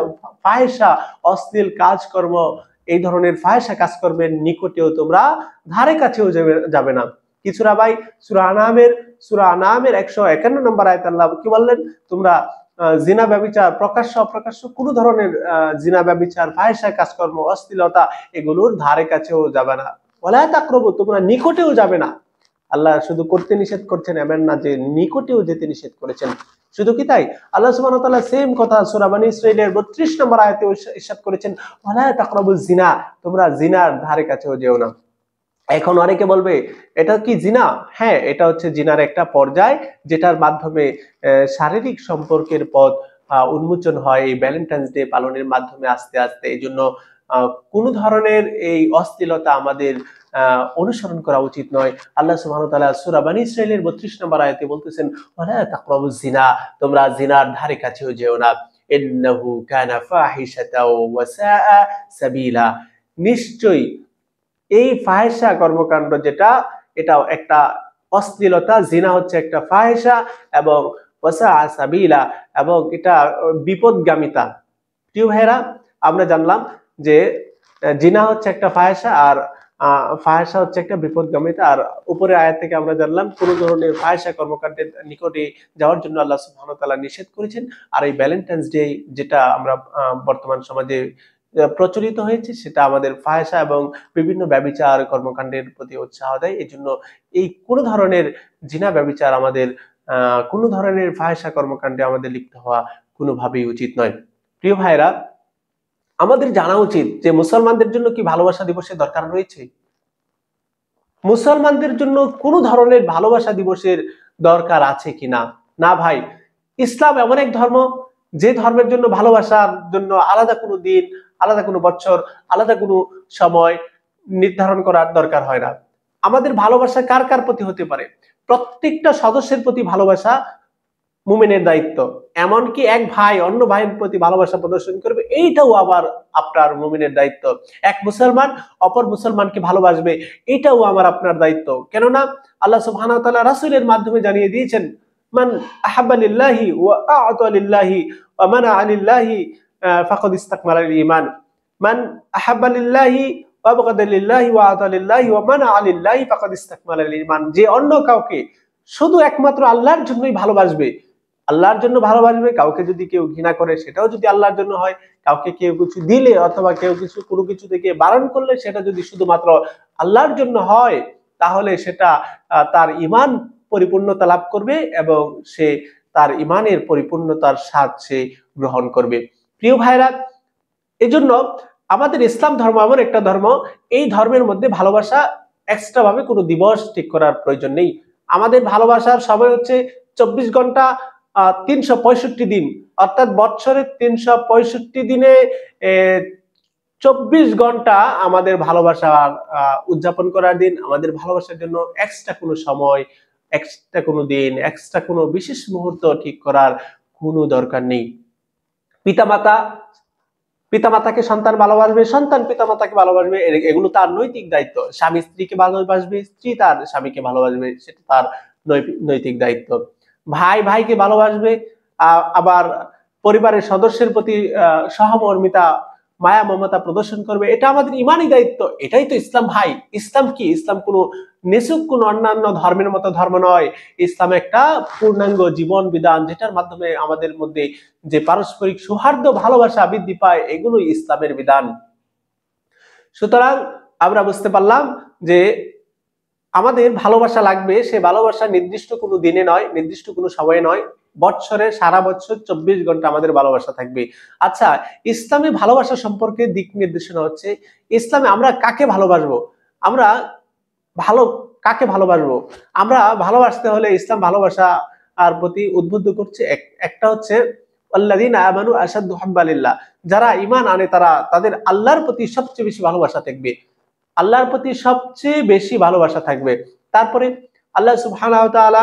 ফাহিশা, অশ্লীল কাজকর্ম, এই ধরনের ফাহিশা কাজকর্মের নিকটেও তোমরা ধারে কাছেও যাবে না। কিছুরা ভাই সূরা আনামের 151 নম্বর আয়াতে আল্লাহ কি বললেন, তোমরা জিনা ব্যভিচার, প্রকাশ্য অপ্রকাশ্য কোন ধরনের জিনা ব্যভিচার, ফাহিশা কাজকর্ম, অশ্লীলতা, এগুলোর ধারে কাছেও যাবে না। ওয়ালা তাকরাবু, তোমরা নিকটেও যাবে না। আল্লাহ শুধু করতে নিষেধ করছেন এমন না যে নিকটেও যেতে নিষেধ করেছেন। শুধু কি তাই, আল্লাহ সুবহানাহু ওয়া তাআলা সেম কথা সূরা বনী ইসরাঈলের 32 নম্বর আয়াতে ইরশাদ করেছেন, ওয়ালা তাকরাবুজ জিনা, তোমরা জিনার ধারে কাছেও যেও না। এখন অনেকে বলবে এটা কি জিনা? হ্যাঁ, এটা হচ্ছে জিনার একটা পর্যায়, যেটার মাধ্যমে শারীরিক সম্পর্কের পথ উন্মোচন হয় এই ভ্যালেন্টাইন্স ডে পালনের মাধ্যমে আস্তে আস্তে। এই জন্য কোন ধরনের এই অশ্লীলতা আমাদের অনুসরণ করা উচিত নয়। আল্লাহ সুবহানাহু ওয়া তাআলা সূরা বনী ইসরাঈলের 32 নম্বর আয়াতে বলতেছেন, ওয়ালা তাকরাবুজ জিনা, তোমরা জিনার ধারে কাছেও যেও না, ইন্নাহু কানা ফাহিশাতাও ওয়া সাআ সাবিলা। নিশ্চয়ই এই ফাহিশা কর্মকাণ্ড যেটা, এটাও একটা অশ্লীলতা, জিনা হচ্ছে একটা ফাহিশা এবং ওয়াসা সাবিলা, এবং এটা বিপদগামিতা। প্রিয় ভাইরা, আমরা জানলাম যে জিনা হচ্ছে একটা ফাহিশা আর ফাহিশা হচ্ছে একটা বিপদগামিতা। আর উপরের আয়াত থেকে আমরা জানলাম কোন ধরনের ফাহিশা কর্মকাণ্ডের নিকটে যাওয়ার জন্য আল্লাহ সুবহানাহু ওয়া তাআলা নিষেধ করেছেন। আর এই ভ্যালেন্টাইন্স ডে যেটা আমরা বর্তমান সমাজে প্রচলিত হয়েছে, সেটা আমাদের ফাহিশা এবং বিভিন্ন ব্যভিচার কর্মকাণ্ডের প্রতি উৎসাহ দেয়। এই জন্য এই কোন ধরনের জিনা ব্যভিচার আমাদের, কোন ধরনের ফাহিশা কর্মকাণ্ডে আমাদের লিপ্ত হওয়া কোনোভাবেই উচিত নয়। প্রিয় ভাইরা, আমাদের জানা উচিত যে মুসলমানদের জন্য কি ভালোবাসা দিবসের দরকার রয়েছে? মুসলমানদের জন্য কোন ধরনের ভালোবাসা দিবসের দরকার আছে কিনা? না ভাই, ইসলাম এমন এক ধর্ম, যে ধর্মের জন্য ভালোবাসার জন্য আলাদা কোনো দিন, আলাদা কোনো বছর, আলাদা কোনো সময় নির্ধারণ করার দরকার হয় না। আমাদের ভালোবাসা কার কার প্রতি হতে পারে? প্রত্যেকটা সদস্যের প্রতি ভালোবাসা মুমিনের দায়িত্ব। এমনকি এক ভাই অন্য ভাইয়ের প্রতি ভালোবাসা প্রদর্শন করবে, এইটাও আবার আপনার মুমিনের দায়িত্ব। এক মুসলমান অপর মুসলমানকে ভালোবাসবে, এটাও আমার আপনার দায়িত্ব। কেননা আল্লাহ সুবহানাহু ওয়া তাআলা রাসূলের মাধ্যমে জানিয়ে দিয়েছেন, মান আহাব্বা লিল্লাহি ওয়া আ'তা লিল্লাহি ওয়া মানা'a লিল্লাহি ফাকাদ ইসতাকমালাল ঈমান। মান আহাব্বা লিল্লাহি ওয়া আবগাদা লিল্লাহি ওয়া আ'তা লিল্লাহি ওয়া মানা'a লিল্লাহি ফাকাদ ইসতাকমালাল ঈমান। যে অন্য কাউকে শুধু একমাত্র আল্লাহর জন্যই ভালোবাসবে, আল্লাহর জন্য ভালোবাসবে, কাউকে যদি কেউ ঘৃণা করে সেটাও যদি আল্লাহর জন্য হয়, কাউকে কেউ কিছু দিলে অথবা কেউ কিছু কোনো কিছু থেকে বারণ করলে সেটা যদি শুধুমাত্র আল্লাহর জন্য হয়, তাহলে সেটা তার ঈমান পরিপূর্ণতা লাভ করবে এবং সে তার ঈমানের পরিপূর্ণতার স্বাদ সে গ্রহণ করবে। প্রিয় ভাইরা, এজন্য আমাদের ইসলাম ধর্ম এমন একটা ধর্ম, এই ধর্মের মধ্যে ভালোবাসা এক্সট্রা ভাবে কোনো দিবস ঠিক করার প্রয়োজন নেই। আমাদের ভালোবাসার সময় হচ্ছে 24 ঘন্টা 365 দিন, অর্থাৎ বছরের 365 দিনে 24 ঘন্টা আমাদের ভালোবাসা উদযাপন করার দিন। আমাদের ভালোবাসার জন্য এক্সট্রা কোনো সময়, এক্সট্রা কোনো দিন, এক্সট্রা কোনো বিশেষ মুহূর্ত ঠিক করার কোনো দরকার নেই। পিতামাতাকে সন্তান ভালোবাসবে, সন্তান পিতামাতাকে ভালোবাসবে, এগুলো তার নৈতিক দায়িত্ব। স্বামী স্ত্রীকে ভালোবাসবে, স্ত্রী তার স্বামীকে ভালোবাসবে, সেটা তার নৈতিক দায়িত্ব। ভাই ভাইকে ভালোবাসবে, আবার পরিবারের সদস্যের প্রতি সহমর্মিতা, মায়া মমতা প্রদর্শন করবে, এটা আমাদের ইমানি দায়িত্ব। এটাই তো ইসলাম ভাই। ইসলাম কি? ইসলাম কোনো নেসুক কোনো অন্যান্য ধর্মের মতো ধর্ম নয়। ইসলাম একটা পূর্ণাঙ্গ জীবন বিধান, যেটার মাধ্যমে আমাদের মধ্যে যে পারস্পরিক সৌহার্দ্য, ভালোবাসা বৃদ্ধি পায়, এগুলোই ইসলামের বিধান। সুতরাং আমরা বুঝতে পারলাম যে আমাদের ভালোবাসা লাগবে, সে ভালোবাসা নির্দিষ্ট কোনো দিনে নয়, নির্দিষ্ট কোনো সময়ে নয়, বৎসরে সারা বছর 24 ঘন্টা আমাদের ভালোবাসা থাকবে। আচ্ছা, ইসলামে ভালোবাসা সম্পর্কে দিক নির্দেশনা হচ্ছে, ইসলামে আমরা কাকে ভালোবাসবো, আমরা ভালো কাকে ভালোবাসবো, আমরা ভালোবাসতে হলে ইসলাম ভালোবাসা আর প্রতি উদ্বুদ্ধ করছে। একটা হচ্ছে আল্লাযীনা আমানু আশাদ্দু হুব্বান লিল্লাহ, যারা ঈমান আনে তারা তাদের আল্লাহর প্রতি সবচেয়ে বেশি ভালোবাসা থাকবে, আল্লাহর প্রতি সবচেয়ে বেশি ভালোবাসা থাকবে। তারপরে আল্লাহ সুবহানাহু ওয়া তাআলা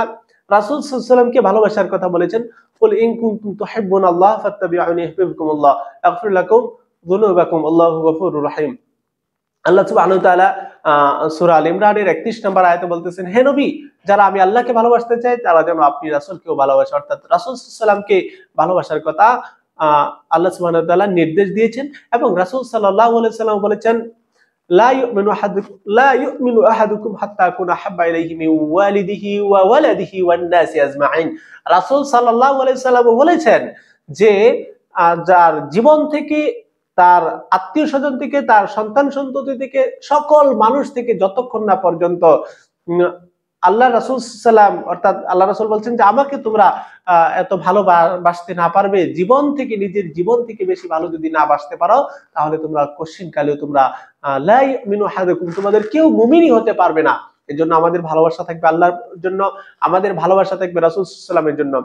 রাসূল সাল্লাল্লাহু আলাইহি ওয়াসাল্লামকে ভালোবাসার কথা বলেছেন, কুল ইন কুনতুম তুহিব্বুনাল্লাহ ফাত্তাবিউনি ইউহিব্বুকুমুল্লাহ আগফির লাকুম যুনুবাকুম আল্লাহু গফুরুর রহিম। আল্লাহ সুবহানাহু ওয়া তাআলা সূরা আল ইমরানের 31 নম্বর আয়াতে বলতেছেন, হে নবী, যারা আমি আল্লাহকে ভালোবাসতে চাই তারা যেন আপনি রাসূলকেও ভালোবাসে, অর্থাৎ রাসূল সাল্লাল্লাহু আলাইহি ওয়াসাল্লামকে ভালোবাসার কথা আল্লাহ সুবহানাহু ওয়া তাআলা নির্দেশ দিয়েছেন। এবং রাসূল সাল্লাল্লাহু আলাইহি ওয়াসাল্লাম বলেছেন, লা ইউমিনু আহাদুকুম হাত্তা আকুনা হাব্বা ইলাইহি মিন ওয়ালিদিহি ওয়া ওয়ালাদিহি ওয়ান নাসি আজমাইন। রাসূল সাল্লাল্লাহু আলাইহি ওয়াসাল্লাম বলেছেন যে যার জীবন থেকে, তার আত্মীয় স্বজন থেকে, তার সন্তান সন্ততি থেকে, সকল মানুষ থেকে যতক্ষণ না পর্যন্ত আল্লাহ রাসূল সাল্লাম, অর্থাৎ আল্লাহ রাসূল বলছেন যে আমাকে তোমরা এত ভালোবাসতে না পারবে, জীবন থেকে, নিজের জীবন থেকে বেশি ভালো যদি না বাসতে পারো, তাহলে তোমরা কশিনকালেও তোমরা লা ইউমিনু আহাদুকুম, তোমাদের কেউ মুমিনই হতে পারবে না। এজন্য আমাদের ভালোবাসা থাকবে আল্লাহর জন্য, আমাদের ভালোবাসা থাকবে রাসূল সাল্লাল্লাহু আলাইহি ওয়াসাল্লামের জন্য।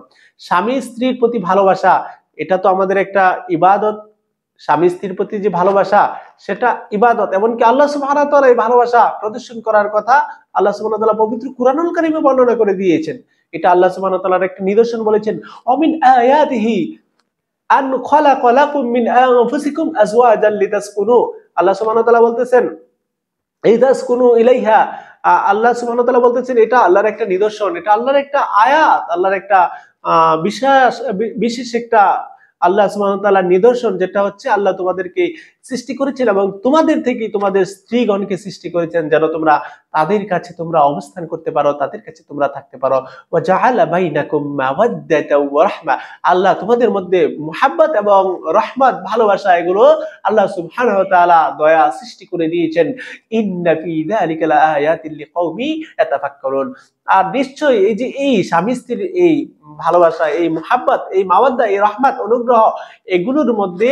স্বামী স্ত্রীর প্রতি ভালোবাসা, এটা তো আমাদের একটা ইবাদত। স্বামী স্ত্রীর প্রতি যে ভালোবাসা, সেটা ইবাদত। এমনকি আল্লাহ সুবহানাহু ওয়া তাআলা এই ভালোবাসা প্রদর্শন করার কথা আল্লাহ সুবহানাহু ওয়া তাআলা পবিত্র কুরআনুল কারীমে বর্ণনা করে দিয়েছেন। এটা আল্লাহ সুবহানাহু ওয়া তাআলার একটা নিদর্শন বলেছেন, অমিন আয়াতিহি আন খালাকা লাকুম মিন আনফুসিকুম আজওয়াজান লিতাসকুনু। আল্লাহ সুবহানাহু ওয়া তাআলা বলতেছেন, ইতাসকুনু ইলাইহা, আল্লাহ সুবহানাহু ওয়া তাআলা বলতেছেন এটা আল্লাহর একটা নিদর্শন, এটা আল্লাহর একটা আয়াত, আল্লাহর একটা বিশেষ একটা আল্লাহ সুবহানাহু ওয়া তাআলার নিদর্শন, যেটা হচ্ছে আল্লাহ তোমাদেরকে সৃষ্টি করেছেন এবং তোমাদের থেকে তোমাদের স্ত্রীগণকে সৃষ্টি করেছেন যেন তোমরা তাদের কাছে তোমরা অবস্থান করতে পারো, তাদের কাছে তোমরা থাকতে পারো। ওয়া জাআলা বাইনাকুম মাওয়াদ্দাতা ওয়া রাহমা, আল্লাহ তোমাদের মধ্যে মুহাব্বত এবং রহমত, ভালোবাসা, এগুলো আল্লাহ সুবহানাহু ওয়া তাআলা দয়া সৃষ্টি করে দিয়েছেন। ইন্না ফি যালিকা লাআয়াতিন লিকাওমি ইয়াতাফাক্কারুন। আর নিশ্চয়ই এই যে এই স্বামী স্ত্রীর এই ভালোবাসা, এই মুহাব্বত, এই মাওয়াদ্দা, এই রহমত, অনুগ্রহ, এগুলোর মধ্যে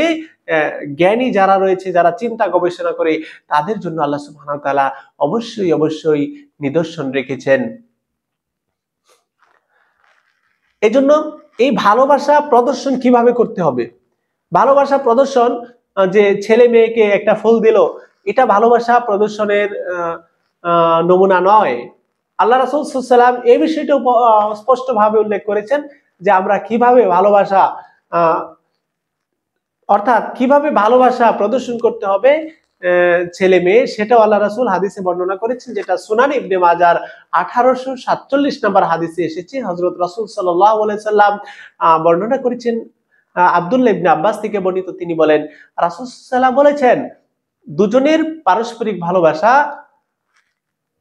জ্ঞানী যারা রয়েছে, যারা চিন্তা গবেষণা করে, তাদের জন্য আল্লাহ সুবহানাহু ওয়া তাআলা অবশ্যই অবশ্যই নিদর্শন রেখেছেন। এজন্য এই ভালোবাসা প্রদর্শন কিভাবে করতে হবে? ভালোবাসা প্রদর্শন, যে ছেলে মেয়েকে একটা ফুল দিল, এটা ভালোবাসা প্রদর্শনের নমুনা নয়। আল্লাহ রাসূল সাল্লাল্লাহু আলাইহি ওয়াসাল্লাম এই বিষয়টা স্পষ্টভাবে উল্লেখ করেছেন যে আমরা কিভাবে ভালোবাসা, অর্থাৎ কিভাবে ভালোবাসা প্রদর্শন করতে হবে ছেলে মেয়ে, সেটাও আল্লাহ রাসূল হাদিসে বর্ণনা করেছেন, যেটা সুনান ইবনে মাজার 1847 নম্বর হাদিসে এসেছে। হযরত রাসূল সাল্লাল্লাহু আলাইহি সাল্লাম বর্ণনা করেছেন, আব্দুল্লাহ ইবনে আব্বাস থেকে বর্ণিত, তিনি বলেন রাসূল সাল্লাল্লাহু আলাইহি সাল্লাম বলেছেন, দুজনের পারস্পরিক ভালোবাসা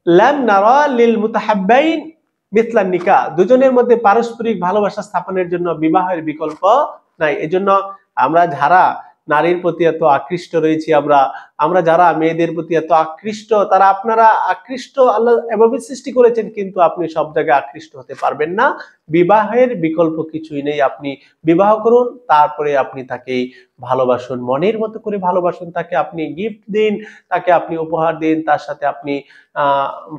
লাম নারা লিল মুতাহাব্বাইন মিথলান নিকাহ, দুজনের মধ্যে পারস্পরিক ভালোবাসা স্থাপনের জন্য বিবাহের বিকল্প নাই। এজন্য আমরা যারা নারীর প্রতি এত আকৃষ্ট রয়েছি, আমরা যারা মেয়েদের প্রতি এত আকৃষ্ট, তারা আপনারা আকৃষ্ট আল্লাহ এভাবে সৃষ্টি করেছেন, কিন্তু আপনি সব জায়গায় আকৃষ্ট হতে পারবেন না। বিবাহের বিকল্প কিছুই নেই। আপনি বিবাহ করুন, তারপরে আপনি তাকে ভালোবাসুন, মনের মতো করে ভালোবাসুন, তাকে আপনি গিফট দিন, তাকে আপনি উপহার দিন, তার সাথে আপনি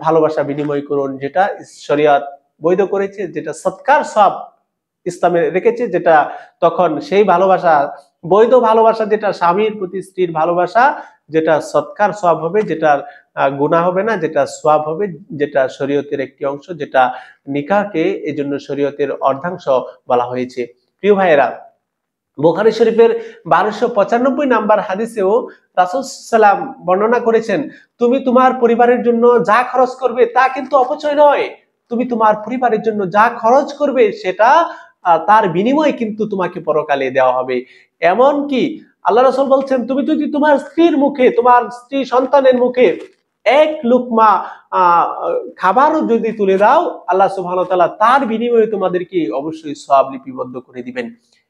ভালোবাসা বিনিময় করুন, যেটা শরীয়ত বৈধ করেছে, যেটা সৎকার সব ইসলামে রেখেছে, যেটা তখন সেই ভালোবাসা, বৈধ ভালোবাসা, যেটা স্বামীর প্রতি স্ত্রীর ভালোবাসা, যেটা সৎকার সওয়াব হবে, যেটার গুনাহ হবে না, যেটা সওয়াব হবে, যেটা শরীয়তের একটি অংশ, যেটা নিকাহকে এজন্য শরীয়তের অর্ধাংশ বলা হয়েছে। প্রিয় ভাইয়েরা, বুখারী শরীফের 1295 নাম্বার হাদিসেও রাসূল সাল্লাল্লাহু আলাইহি ওয়াসাল্লাম বর্ণনা করেছেন, তুমি তোমার পরিবারের জন্য যা খরচ করবে তা কিন্তু অপচয় নয়। তুমি তোমার পরিবারের জন্য যা খরচ করবে সেটা তার বিনিময়ে কিন্তু তোমাকে পরকালে দেওয়া হবে। এমন কি আল্লাহ রাসূল বলছেন, তুমি যদি তোমার স্ত্রীর মুখে, তোমার স্ত্রী সন্তানের মুখে এক লুকমা খাবারও যদি তুলে দাও, আল্লাহ সুবহানাহু ওয়া তাআলা তার বিনিময়ে তোমাদেরকে অবশ্যই সওয়াব লিপিবদ্ধ করে দিবেন।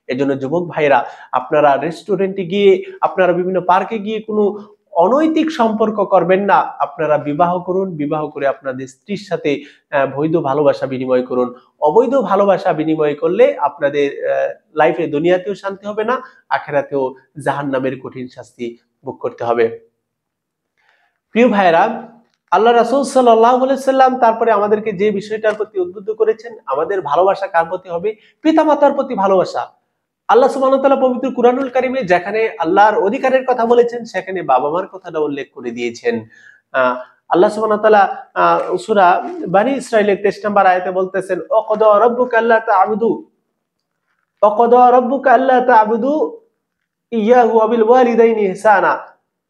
এজন্য যুবক ভাইরা, আপনারা রেস্টুরেন্টে গিয়ে, আপনারা বিভিন্ন পার্কে গিয়ে কোনো অনৈতিক সম্পর্ক করবেন না, আপনারা বিবাহ করুন, বিবাহ করে আপনাদের স্ত্রীর সাথে বৈধ ভালোবাসা বিনিময় করুন। অবৈধ ভালোবাসা বিনিময় করলে আপনাদের লাইফে দুনিয়াতেও শান্তি হবে না, আখেরাতেও জাহান্নামের কঠিন শাস্তি ভোগ করতে হবে। প্রিয় ভাইরা, আল্লাহ রাসূল সাল্লাল্লাহু আলাইহি সাল্লাম তারপরে আমাদেরকে যে বিষয়টার প্রতি উদ্বুদ্ধ করেছেন, আমাদের ভালোবাসা কার প্রতি হবে? পিতামাতার প্রতি ভালোবাসা। আল্লাহ সুবহানাহু ওয়া তাআলা পবিত্র কুরআনুল কারীমে যেখানে আল্লাহর অধিকারের কথা বলেছেন, সেখানে বাবা মার কথাটা উল্লেখ করে দিয়েছেন। আল্লাহ সুবহানাহু ওয়া তাআলা সূরা বনী ইসরাঈলের 23 নম্বর আয়াতে বলতেছেন, ওয়াকাদা রাব্বুকা আল্লা তা'বুদু ওয়াকাদা রাব্বুকা আল্লা তা'বুদু ইয়াহু ওয়া বিল ওয়ালিদাইনি ইহসানা।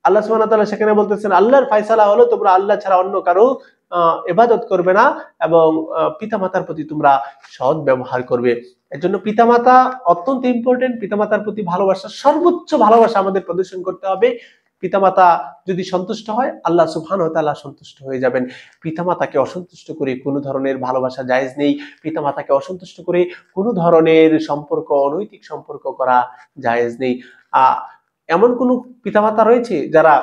আল্লাহ সুবহানাহু ওয়া তাআলা সেখানে বলতেছেন, আল্লাহর ফয়সালা হলো তোমরা আল্লাহ ছাড়া অন্য কারো ইবাদত করবে না এবং পিতামাতার প্রতি তোমরা সৎ ব্যবহার করবে। এজন্য পিতামাতা অত্যন্ত ইম্পর্টেন্ট। পিতামাতার প্রতি ভালোবাসা, সর্বোচ্চ ভালোবাসা আমাদের প্রদর্শন করতে হবে। পিতামাতা যদি সন্তুষ্ট হয়, আল্লাহ সুবহানাহু ওয়া তাআলা সন্তুষ্ট হয়ে যাবেন। পিতামাতাকে অসন্তুষ্ট করে কোনো ধরনের ভালোবাসা জায়েজ নেই। পিতামাতাকে অসন্তুষ্ট করে কোনো ধরনের সম্পর্ক, অনৈতিক সম্পর্ক করা জায়েজ নেই। এমন কোন পিতামাতা রয়েছে যারা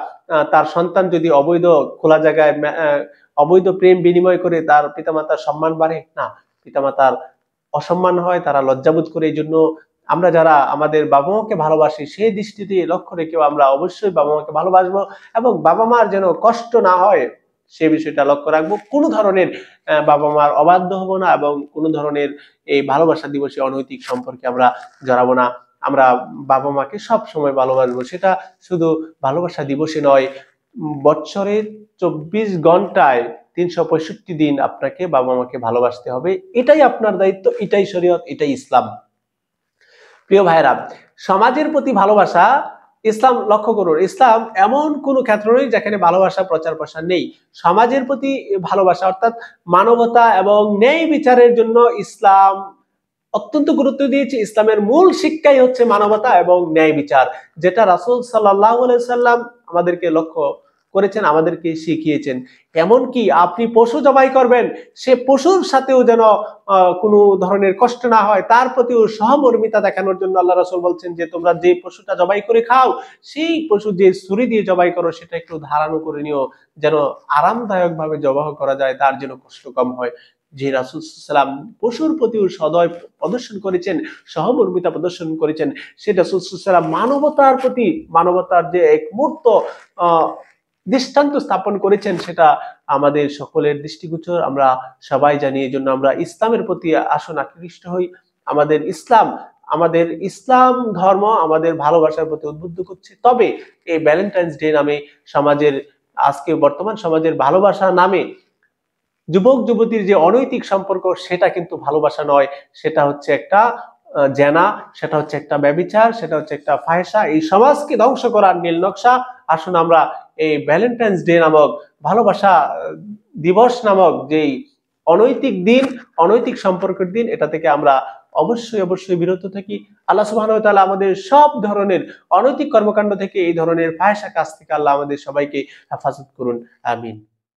তার সন্তান যদি অবৈধ খোলা জায়গায় অবৈধ প্রেম বিনিময় করে তার পিতামাতার সম্মান বাড়ে? না, পিতামাতার অসম্মান হয়, তারা লজ্জাবোধ করে। এই জন্য আমরা যারা আমাদের বাবা মাকে ভালোবাসি, সেই দৃষ্টিতে লক্ষ্য রেখেও আমরা অবশ্যই বাবা মাকে ভালোবাসবো এবং বাবা মার যেন কষ্ট না হয় সে বিষয়টা লক্ষ্য রাখবো। কোনো ধরনের বাবা মার অবাধ্য হব না এবং কোনো ধরনের এই ভালোবাসা দিবসে অনৈতিক সম্পর্কে আমরা জড়াবো না। আমরা বাবা মাকে সব সময় ভালোবাসবো। সেটা শুধু ভালোবাসা দিবসে নয়, বছরের 24 ঘন্টায় 365 দিন আপনাকে বাবা মাকে ভালোবাসতে হবে। এটাই আপনার দায়িত্ব, এটাই শরীয়ত, এটাই ইসলাম। প্রিয় ভাইরা, সমাজের প্রতি ভালোবাসা, ইসলাম লক্ষ্য করুন, ইসলাম এমন কোন ক্ষেত্র নেই যেখানে ভালোবাসা প্রচার প্রসার নেই। সমাজের প্রতি ভালোবাসা অর্থাৎ মানবতা এবং ন্যায় বিচারের জন্য ইসলাম অত্যন্ত গুরুত্ব দিয়েছে। ইসলামের মূল শিক্ষাই হচ্ছে মানবতা এবং ন্যায় বিচার, যেটা রাসূল সাল্লাল্লাহু আলাইহি সাল্লাম আমাদেরকে লক্ষ্য করেছেন, আমাদেরকে শিখিয়েছেন। এমনকি আপনি পশু জবাই করবেন, সে পশুর সাথেও যেন কোনো ধরনের কষ্ট না হয়, তার প্রতিও সহমর্মিতা দেখানোর জন্য আল্লাহ রাসূল বলছেন যে তোমরা যে পশুটা জবাই করে খাও, সেই পশু যে ছুরি দিয়ে জবাই করো সেটা একটু ধারালো করে নিও, যেন আরামদায়ক ভাবে জবাই করা যায়, তার যেন কষ্ট কম হয়। যে রাসূল সাল্লাল্লাহু আলাইহি সাল্লাম পশুর প্রতিও সদয় প্রদর্শন করেছেন, সহমর্মিতা প্রদর্শন করেছেন, সেটা রাসূল সাল্লাল্লাহু আলাইহি সাল্লাম মানবতার প্রতি, মানবতার যে এক মূর্ত দৃষ্টান্ত স্থাপন করেছেন, সেটা আমাদের সকলের দৃষ্টিগোচর, আমরা সবাই জানি। এই জন্য আমরা ইসলামের প্রতি আসুন আকৃষ্ট হই। আমাদের ইসলাম ধর্ম আমাদের ভালোবাসার প্রতি উদ্বুদ্ধ করছে। তবে এই ভ্যালেন্টাইন্স ডে নামে সমাজের, আজকে বর্তমান সমাজের ভালোবাসা নামে যুবক যুবতীর যে অনৈতিক সম্পর্ক, সেটা কিন্তু ভালোবাসা নয়, সেটা হচ্ছে একটা জেনা, সেটা হচ্ছে একটা ব্যভিচার, সেটা হচ্ছে একটা ফাহিশা। এই সমাজকে ধ্বংস করার নীল নকশা। আসুন আমরা এই ভ্যালেন্টাইন্স ডে নামক, ভালোবাসা দিবস নামক যেই অনৈতিক দিন, অনৈতিক সম্পর্কের দিন, এটা থেকে আমরা অবশ্যই বিরত থাকি। আল্লাহ সুবহানাহু ওয়া তাআলা আমাদের সব ধরনের অনৈতিক কর্মকাণ্ড থেকে, এই ধরনের ফাহিশা কাজ থেকে আল্লাহ আমাদের সবাইকে হেফাজত করুন। আমিন।